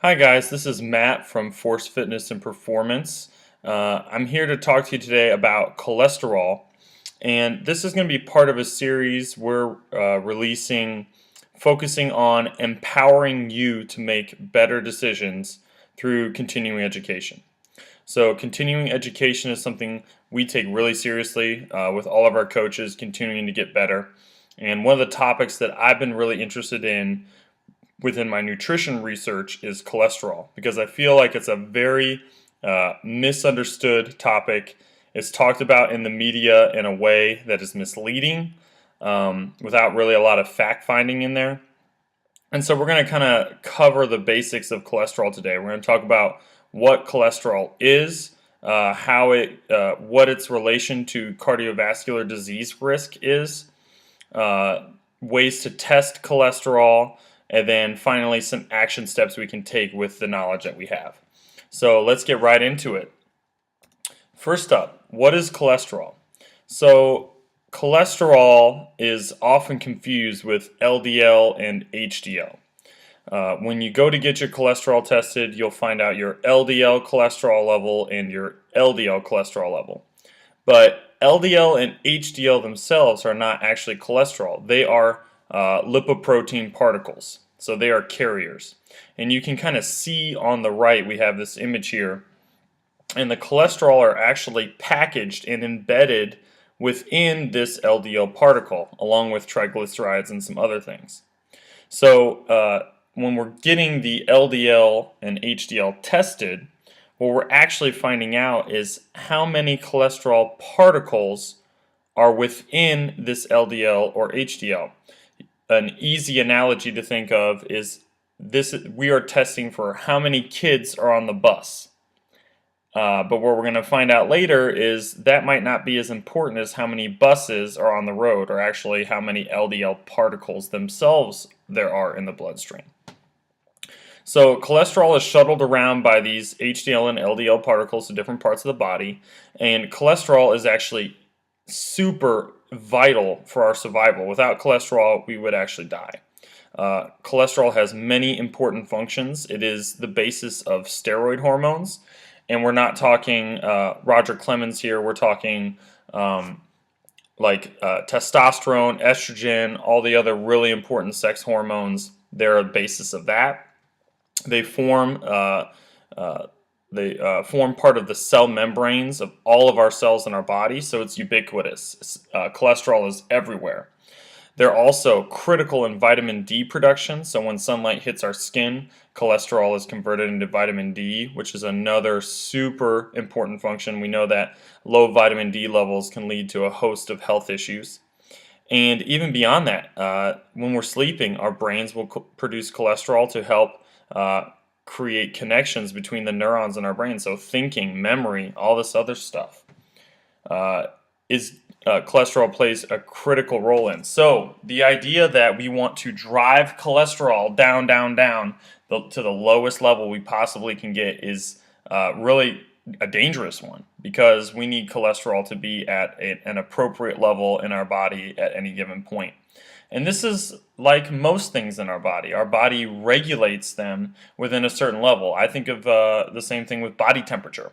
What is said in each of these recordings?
Hi guys, this is Matt from Force Fitness and Performance. I'm here to talk to you today about cholesterol, and this is going to be part of a series we're releasing focusing on empowering you to make better decisions through continuing education. So, continuing education is something we take really seriously with all of our coaches continuing to get better. And one of the topics that I've been really interested in within my nutrition research is cholesterol because I feel like it's a very misunderstood topic. It's talked about in the media in a way that is misleading without really a lot of fact finding in there. And so we're going to kind of cover the basics of cholesterol today. We're going to talk about what cholesterol is, what its relation to cardiovascular disease risk is, ways to test cholesterol, and then finally some action steps we can take with the knowledge that we have. So let's get right into it. First up, what is cholesterol? So cholesterol is often confused with LDL and HDL. When you go to get your cholesterol tested, you'll find out your LDL cholesterol level and your LDL cholesterol level. But LDL and HDL themselves are not actually cholesterol. They are lipoprotein particles. So they are carriers. And you can kind of see on the right, we have this image here. And the cholesterol are actually packaged and embedded within this LDL particle, along with triglycerides and some other things. So when we're getting the LDL and HDL tested, what we're actually finding out is how many cholesterol particles are within this LDL or HDL. An easy analogy to think of is we are testing for how many kids are on the bus. But what we're going to find out later is that might not be as important as how many buses are on the road, or actually how many LDL particles themselves there are in the bloodstream. So cholesterol is shuttled around by these HDL and LDL particles to different parts of the body, and cholesterol is actually super vital for our survival. Without cholesterol, we would actually die. Cholesterol has many important functions. It is the basis of steroid hormones, and we're not talking Roger Clemens here. We're talking testosterone, estrogen, all the other really important sex hormones. They're a basis of that. They form part of the cell membranes of all of our cells in our body, so it's ubiquitous. Cholesterol is everywhere. They're also critical in vitamin D production, so when sunlight hits our skin, cholesterol is converted into vitamin D, which is another super important function. We know that low vitamin D levels can lead to a host of health issues. And even beyond that, when we're sleeping, our brains will produce cholesterol to help create connections between the neurons in our brain. So thinking, memory, all this other stuff cholesterol plays a critical role in. So the idea that we want to drive cholesterol down to the lowest level we possibly can get is really a dangerous one, because we need cholesterol to be at an appropriate level in our body at any given point. And this is like most things in our body. Our body regulates them within a certain level. I think of the same thing with body temperature.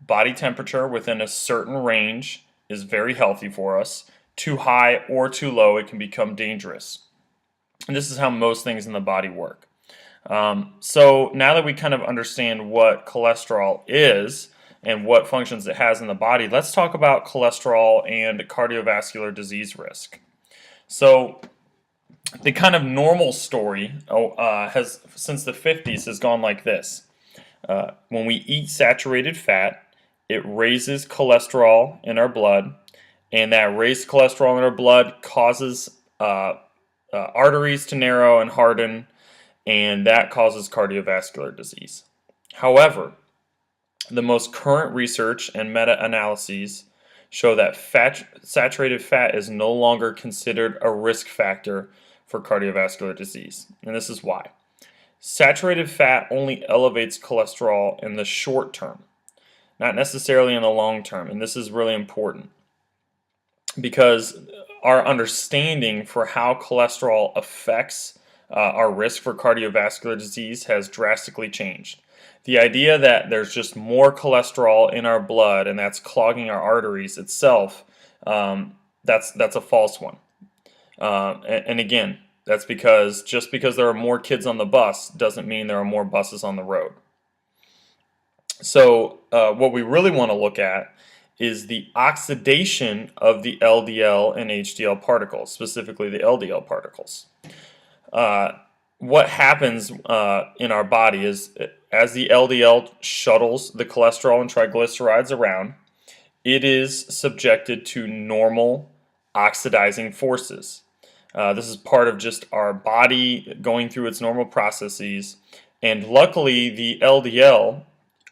Body temperature within a certain range is very healthy for us. Too high or too low, it can become dangerous. And this is how most things in the body work. So now that we kind of understand what cholesterol is and what functions it has in the body, let's talk about cholesterol and cardiovascular disease risk. So the kind of normal story has since the 50s has gone like this. When we eat saturated fat, it raises cholesterol in our blood, and that raised cholesterol in our blood causes arteries to narrow and harden, and that causes cardiovascular disease. However, the most current research and meta-analyses show that saturated fat is no longer considered a risk factor for cardiovascular disease. And this is why. Saturated fat only elevates cholesterol in the short term, not necessarily in the long term. And this is really important because our understanding for how cholesterol affects our risk for cardiovascular disease has drastically changed. The idea that there's just more cholesterol in our blood and that's clogging our arteries itself, that's a false one. And again, that's because just because there are more kids on the bus doesn't mean there are more buses on the road. So what we really want to look at is the oxidation of the LDL and HDL particles, specifically the LDL particles. What happens in our body is as the LDL shuttles the cholesterol and triglycerides around, it is subjected to normal oxidizing forces. This is part of just our body going through its normal processes, and luckily the LDL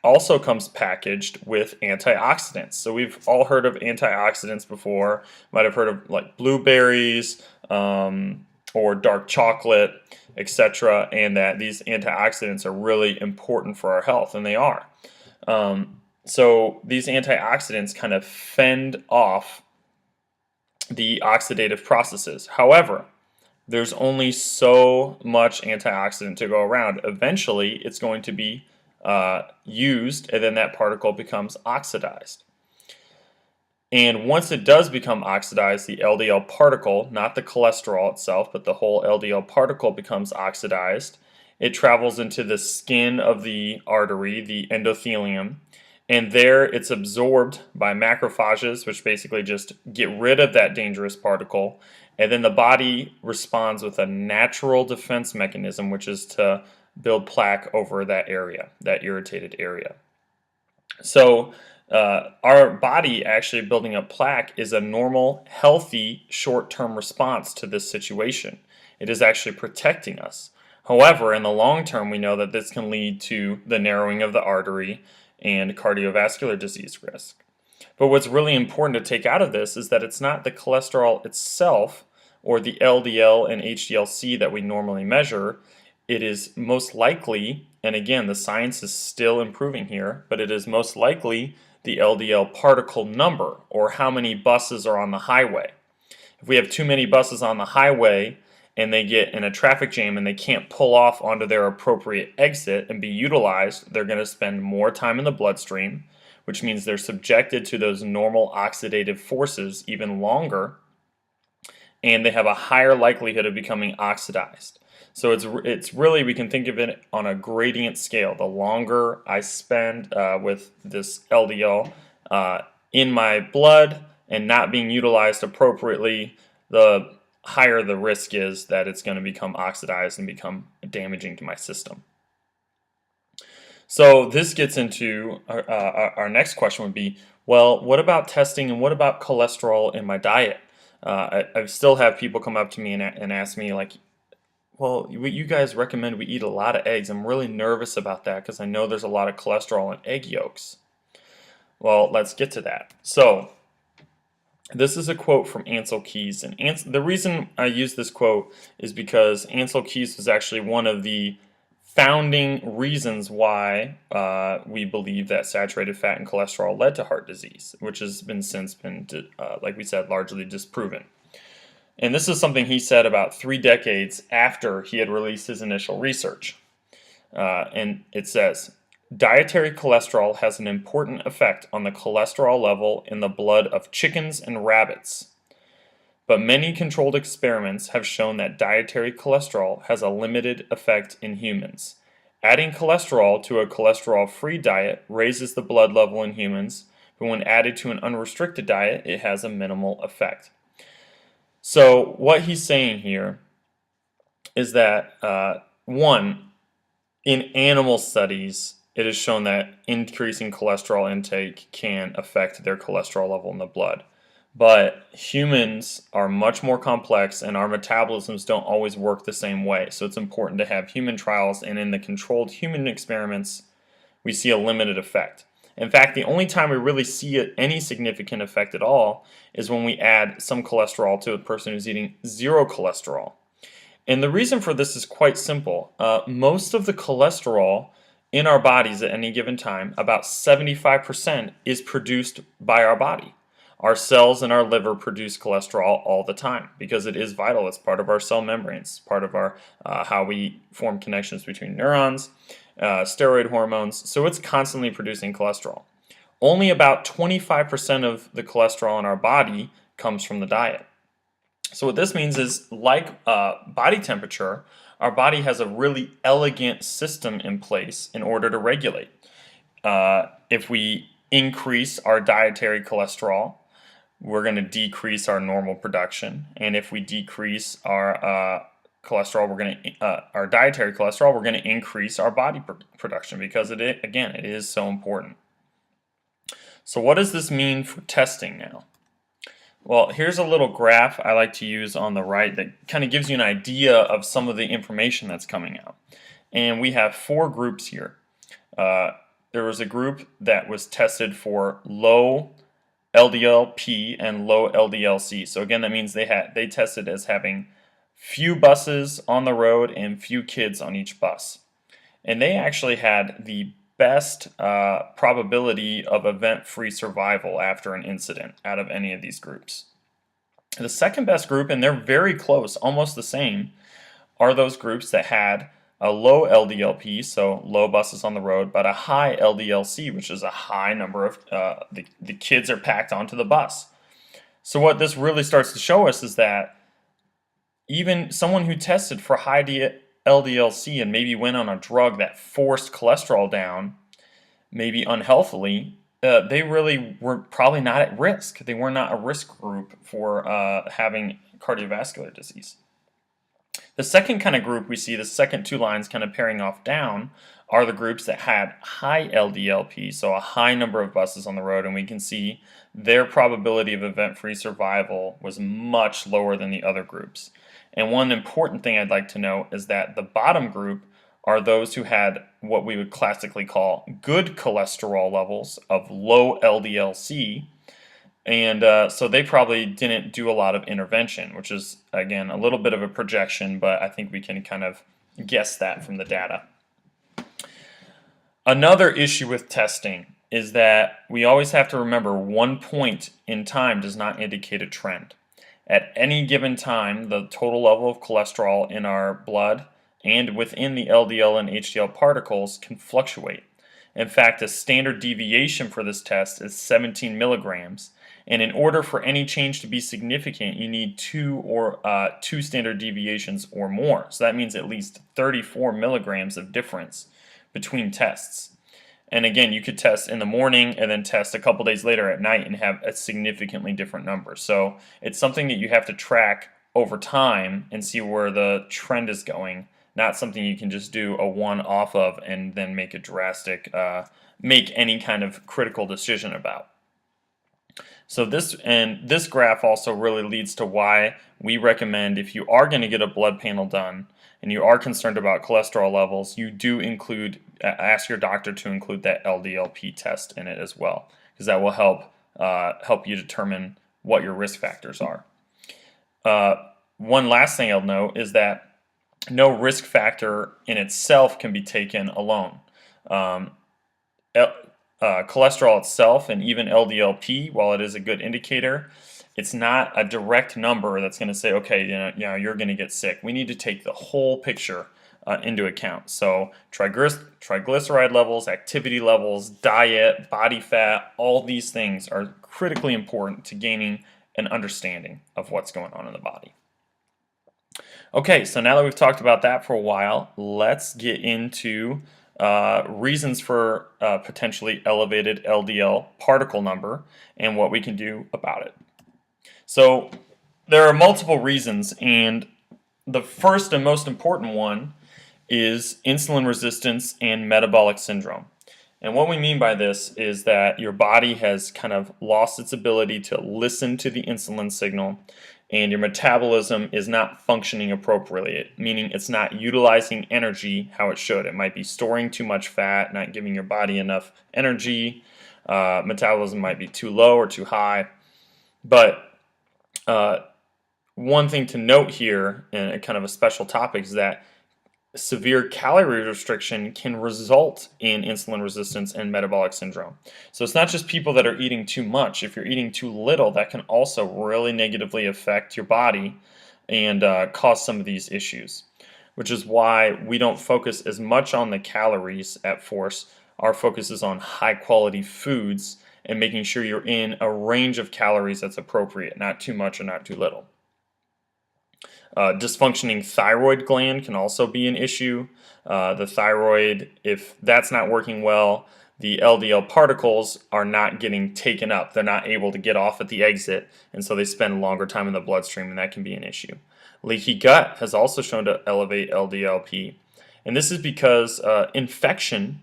also comes packaged with antioxidants. So we've all heard of antioxidants before. Might have heard of like blueberries or dark chocolate, etc. And that these antioxidants are really important for our health, and they are. So these antioxidants kind of fend off the oxidative processes. However, there's only so much antioxidant to go around. Eventually, it's going to be used, and then that particle becomes oxidized. And once it does become oxidized, the LDL particle, not the cholesterol itself, but the whole LDL particle becomes oxidized. It travels into the skin of the artery, the endothelium, and there it's absorbed by macrophages, which basically just get rid of that dangerous particle. And then the body responds with a natural defense mechanism, which is to build plaque over that area, that irritated area. So our body actually building up plaque is a normal, healthy, short-term response to this situation. It is actually protecting us. However, in the long term, we know that this can lead to the narrowing of the artery and cardiovascular disease risk. But what's really important to take out of this is that it's not the cholesterol itself or the LDL and HDL-C that we normally measure. It is most likely, and again, the science is still improving here, but it is most likely the LDL particle number, or how many buses are on the highway. If we have too many buses on the highway and they get in a traffic jam and they can't pull off onto their appropriate exit and be utilized, they're going to spend more time in the bloodstream, which means they're subjected to those normal oxidative forces even longer, and they have a higher likelihood of becoming oxidized. So it's really, we can think of it on a gradient scale. The longer I spend with this LDL in my blood and not being utilized appropriately, the higher the risk is that it's going to become oxidized and become damaging to my system. So this gets into our next question would be, well, what about testing and what about cholesterol in my diet? I still have people come up to me and ask me like, well, you guys recommend we eat a lot of eggs. I'm really nervous about that because I know there's a lot of cholesterol in egg yolks. Well, let's get to that. So this is a quote from Ancel Keys, and the reason I use this quote is because Ancel Keys was actually one of the founding reasons why we believe that saturated fat and cholesterol led to heart disease, which has since been, like we said, largely disproven. And this is something he said about 3 decades after he had released his initial research. And it says, dietary cholesterol has an important effect on the cholesterol level in the blood of chickens and rabbits. But many controlled experiments have shown that dietary cholesterol has a limited effect in humans. Adding cholesterol to a cholesterol-free diet raises the blood level in humans, but when added to an unrestricted diet, it has a minimal effect. So what he's saying here is that, one, in animal studies, it is shown that increasing cholesterol intake can affect their cholesterol level in the blood. But humans are much more complex and our metabolisms don't always work the same way. So it's important to have human trials, and in the controlled human experiments, we see a limited effect. In fact, the only time we really see any significant effect at all is when we add some cholesterol to a person who's eating 0 cholesterol. And the reason for this is quite simple. Most of the cholesterol in our bodies at any given time, about 75%, is produced by our body. Our cells in our liver produce cholesterol all the time because it is vital. It's part of our cell membranes, part of our how we form connections between neurons, steroid hormones. So it's constantly producing cholesterol. Only about 25% of the cholesterol in our body comes from the diet. So what this means is, like body temperature, our body has a really elegant system in place in order to regulate. If we increase our dietary cholesterol, we're going to decrease our normal production, and if we decrease our cholesterol, our dietary cholesterol, we're going to increase our body production because it is so important. So what does this mean for testing now? Well, here's a little graph I like to use on the right that kind of gives you an idea of some of the information that's coming out. And we have 4 groups here. There was a group that was tested for low LDL-P and low LDL-C. So again, that means they tested as having few buses on the road and few kids on each bus. And they actually had the best probability of event-free survival after an incident out of any of these groups. The second best group, and they're very close, almost the same, are those groups that had a low LDL-P, so low buses on the road, but a high LDL-C, which is a high number of the kids are packed onto the bus. So what this really starts to show us is that even someone who tested for high LDL-C and maybe went on a drug that forced cholesterol down, maybe unhealthily, they really were probably not at risk. They were not a risk group for having cardiovascular disease. The second kind of group we see, the second 2 lines kind of pairing off down, are the groups that had high LDL-P, so a high number of buses on the road, and we can see their probability of event-free survival was much lower than the other groups. And one important thing I'd like to note is that the bottom group are those who had what we would classically call good cholesterol levels of low LDL-C, and so they probably didn't do a lot of intervention, which is, again, a little bit of a projection, but I think we can kind of guess that from the data. Another issue with testing is that we always have to remember 1 point in time does not indicate a trend. At any given time, the total level of cholesterol in our blood and within the LDL and HDL particles can fluctuate. In fact, a standard deviation for this test is 17 milligrams. And in order for any change to be significant, you need 2 standard deviations or more. So that means at least 34 milligrams of difference between tests. And again, you could test in the morning and then test a couple days later at night and have a significantly different number. So it's something that you have to track over time and see where the trend is going, not something you can just do a one-off of and then make a drastic, make any kind of critical decision about. So this graph also really leads to why we recommend, if you are going to get a blood panel done and you are concerned about cholesterol levels, you do ask your doctor to include that LDL-P test in it as well, because that will help you determine what your risk factors are. One last thing I'll note is that no risk factor in itself can be taken alone. Cholesterol itself and even LDL-P, while it is a good indicator, it's not a direct number that's going to say, okay, you're going to get sick. We need to take the whole picture into account. So triglyceride levels, activity levels, diet, body fat, all these things are critically important to gaining an understanding of what's going on in the body. Okay, so now that we've talked about that for a while, let's get into reasons for potentially elevated LDL particle number and what we can do about it. So there are multiple reasons, and the first and most important one is insulin resistance and metabolic syndrome. And what we mean by this is that your body has kind of lost its ability to listen to the insulin signal, and your metabolism is not functioning appropriately, meaning it's not utilizing energy how it should. It might be storing too much fat, not giving your body enough energy. Metabolism might be too low or too high. But one thing to note here, and kind of a special topic, is that severe calorie restriction can result in insulin resistance and metabolic syndrome. So it's not just people that are eating too much. If you're eating too little, that can also really negatively affect your body and cause some of these issues, which is why we don't focus as much on the calories at Force. Our focus is on high quality foods and making sure you're in a range of calories that's appropriate, not too much or not too little. Dysfunctioning thyroid gland can also be an issue. The thyroid, if that's not working well, the LDL particles are not getting taken up. They're not able to get off at the exit, and so they spend a longer time in the bloodstream, and that can be an issue. Leaky gut has also shown to elevate LDL-P, and this is because infection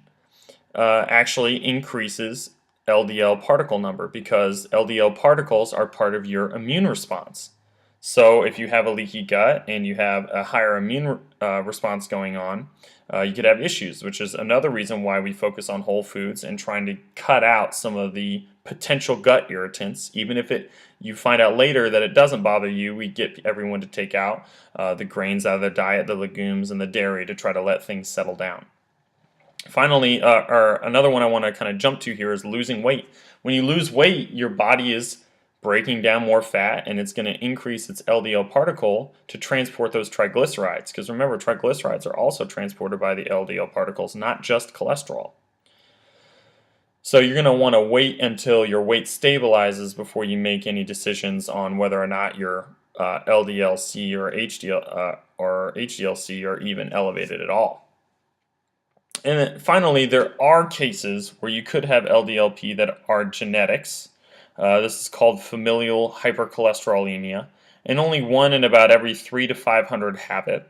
actually increases LDL particle number because LDL particles are part of your immune response. So if you have a leaky gut and you have a higher immune response going on, you could have issues, which is another reason why we focus on whole foods and trying to cut out some of the potential gut irritants. Even if you find out later that it doesn't bother you, we get everyone to take out the grains out of their diet, the legumes, and the dairy to try to let things settle down. Finally, or another one I want to kind of jump to here is losing weight. When you lose weight, your body is breaking down more fat, and it's going to increase its LDL particle to transport those triglycerides. Because remember, triglycerides are also transported by the LDL particles, not just cholesterol. So you're going to want to wait until your weight stabilizes before you make any decisions on whether or not your LDL-C or HDL-C are even elevated at all. And then finally, there are cases where you could have LDL-P that are genetics. This is called familial hypercholesterolemia, and only 1 in about every 3 to 500 have it.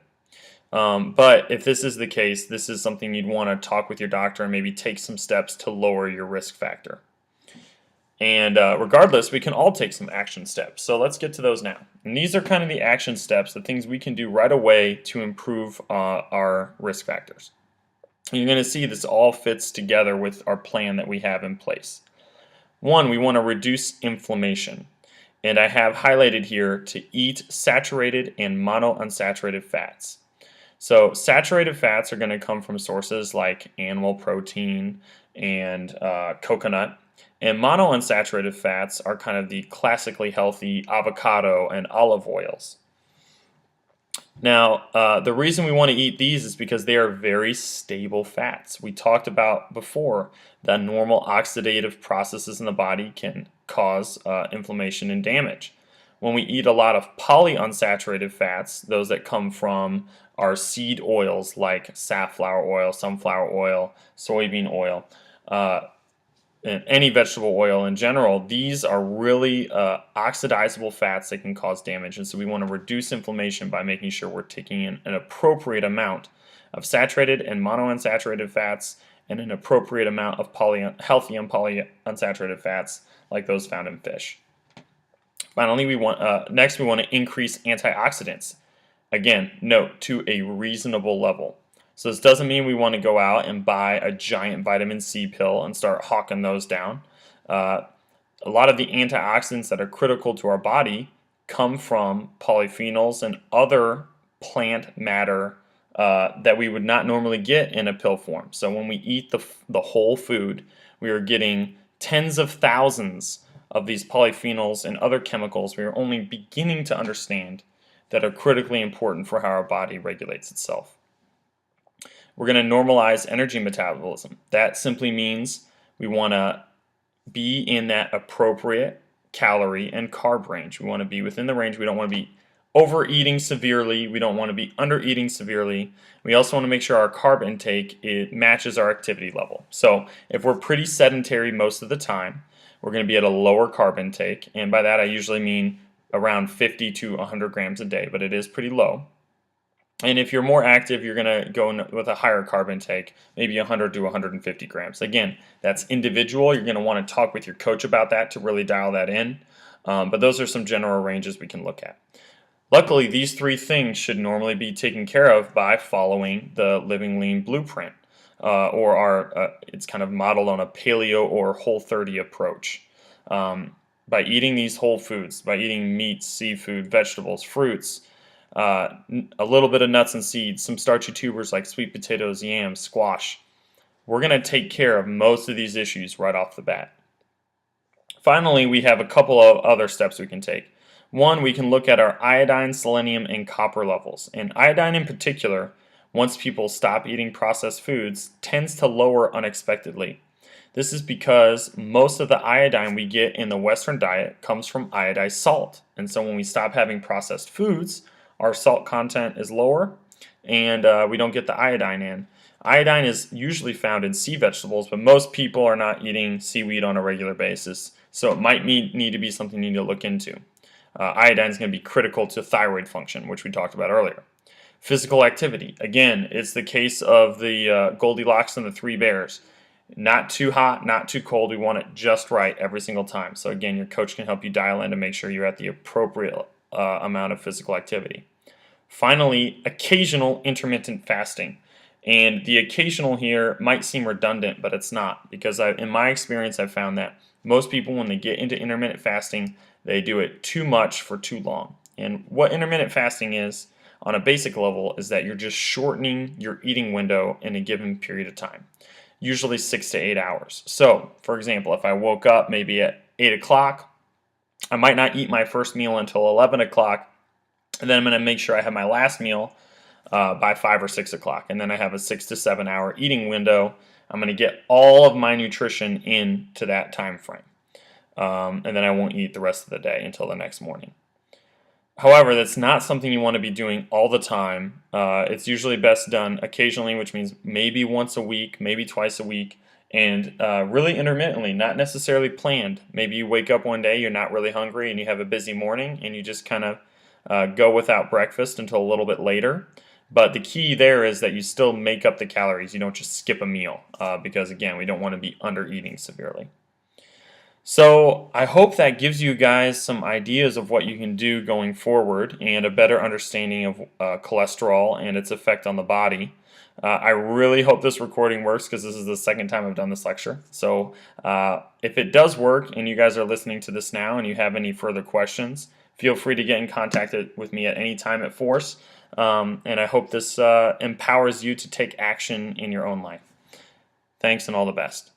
But if this is the case, this is something you'd want to talk with your doctor and maybe take some steps to lower your risk factor. And regardless, we can all take some action steps. So let's get to those now. And these are kind of the action steps, the things we can do right away to improve our risk factors. You're going to see this all fits together with our plan that we have in place. One, we want to reduce inflammation. And I have highlighted here to eat saturated and monounsaturated fats. So saturated fats are going to come from sources like animal protein and coconut. And monounsaturated fats are kind of the classically healthy avocado and olive oils. Now, the reason we want to eat these is because they are very stable fats. We talked about before that normal oxidative processes in the body can cause inflammation and damage. When we eat a lot of polyunsaturated fats, those that come from our seed oils like safflower oil, sunflower oil, soybean oil, and any vegetable oil in general, these are really oxidizable fats that can cause damage. And so we want to reduce inflammation by making sure we're taking in an appropriate amount of saturated and monounsaturated fats and an appropriate amount of healthy and polyunsaturated fats like those found in fish. Finally, next we want to increase antioxidants. Again, note, to a reasonable level. So this doesn't mean we want to go out and buy a giant vitamin C pill and start hawking those down. A lot of the antioxidants that are critical to our body come from polyphenols and other plant matter that we would not normally get in a pill form. So when we eat the whole food, we are getting tens of thousands of these polyphenols and other chemicals we are only beginning to understand that are critically important for how our body regulates itself. We're going to normalize energy metabolism. That simply means we want to be in that appropriate calorie and carb range. We want to be within the range. We don't want to be overeating severely. We don't want to be undereating severely. We also want to make sure our carb intake matches our activity level. So if we're pretty sedentary most of the time, we're going to be at a lower carb intake. And by that I usually mean around 50 to 100 grams a day, but it is pretty low. And if you're more active, you're going to go with a higher carb intake, maybe 100 to 150 grams. Again, that's individual. You're going to want to talk with your coach about that to really dial that in. But those are some general ranges we can look at. Luckily, these three things should normally be taken care of by following the Living Lean blueprint, it's kind of modeled on a paleo or Whole30 approach. By eating these whole foods, by eating meat, seafood, vegetables, fruits, a little bit of nuts and seeds, some starchy tubers like sweet potatoes, yams, squash. We're going to take care of most of these issues right off the bat. Finally, we have a couple of other steps we can take. One, we can look at our iodine, selenium, and copper levels. And iodine in particular, once people stop eating processed foods, tends to lower unexpectedly. This is because most of the iodine we get in the Western diet comes from iodized salt. And so when we stop having processed foods, our salt content is lower and we don't get the iodine in. Iodine is usually found in sea vegetables, but most people are not eating seaweed on a regular basis. So it might need to be something you need to look into. Iodine is going to be critical to thyroid function, which we talked about earlier. Physical activity. Again, it's the case of the Goldilocks and the Three Bears. Not too hot, not too cold. We want it just right every single time. So again, your coach can help you dial in to make sure you're at the appropriate amount of physical activity. Finally, occasional intermittent fasting. And the occasional here might seem redundant, but it's not, because in my experience, I've found that most people, when they get into intermittent fasting, they do it too much for too long. And what intermittent fasting is, on a basic level, is that you're just shortening your eating window in a given period of time, usually 6 to 8 hours. So, for example, if I woke up maybe at 8 o'clock, I might not eat my first meal until 11 o'clock, and then I'm going to make sure I have my last meal by 5 or 6 o'clock, and then I have a 6 to 7 hour eating window. I'm going to get all of my nutrition into that time frame, and then I won't eat the rest of the day until the next morning. However, that's not something you want to be doing all the time. It's usually best done occasionally, which means maybe once a week, maybe twice a week, and really intermittently, not necessarily planned. Maybe you wake up one day, you're not really hungry, and you have a busy morning, and you just kind of go without breakfast until a little bit later. But the key there is that you still make up the calories. You don't just skip a meal because, again, we don't want to be under eating severely. So I hope that gives you guys some ideas of what you can do going forward and a better understanding of cholesterol and its effect on the body. I really hope this recording works because this is the second time I've done this lecture. So if it does work and you guys are listening to this now and you have any further questions, feel free to get in contact with me at any time at Force. And I hope this empowers you to take action in your own life. Thanks and all the best.